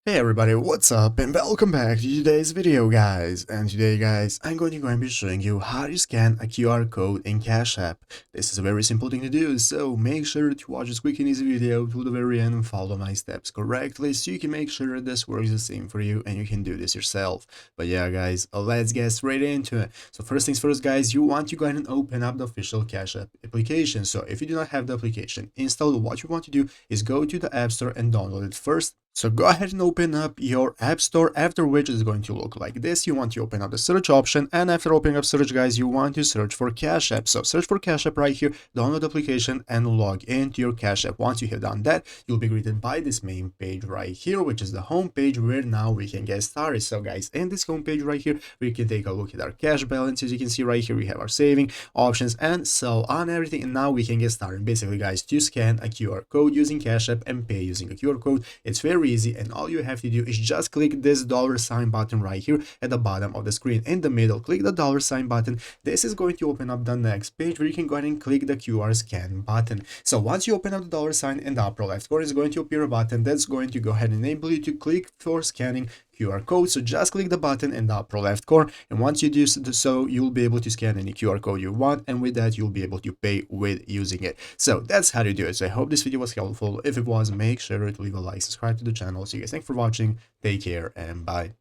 Hey everybody, what's up and welcome back to today's video guys. And today guys, I'm going to be showing you how to scan a QR code in Cash App. This is a very simple thing to do, so make sure to watch this quick and easy video to the very end and follow my steps correctly so you can make sure this works the same for you and you can do this yourself. But yeah guys, let's get straight into it. So first things first guys, you want to go ahead and open up the official Cash App application. So if you do not have the application installed, what you want to do is go to the App Store and download it first. So go ahead and open up your App Store, after which it's going to look like this. You want to open up the search option, and after opening up search guys, you want to search for Cash App. So search for Cash App right here, download the application and log into your Cash App. Once you have done that, you'll be greeted by this main page right here, which is the home page where now we can get started. So guys, in this home page right here, we can take a look at our cash balance. As you can see right here, we have our saving options and so on everything, and now we can get started. Basically guys, to scan a QR code using Cash App and pay using a QR code, it's very easy, and all you have to do is just click this $sign button right here at the bottom of the screen. In the middle, click the $sign button. This is going to open up the next page where you can go ahead and click the QR scan button. So once you open up the $sign, in the upper left corner is going to appear a button that's going to go ahead and enable you to click for scanning QR code. So just click the button in the upper left corner, and once you do so, you'll be able to scan any QR code you want, and with that you'll be able to pay with using it. So that's how to do it. So I hope this video was helpful. If it was, make sure to leave a like, subscribe to the channel. So you guys, thanks for watching, take care, and bye.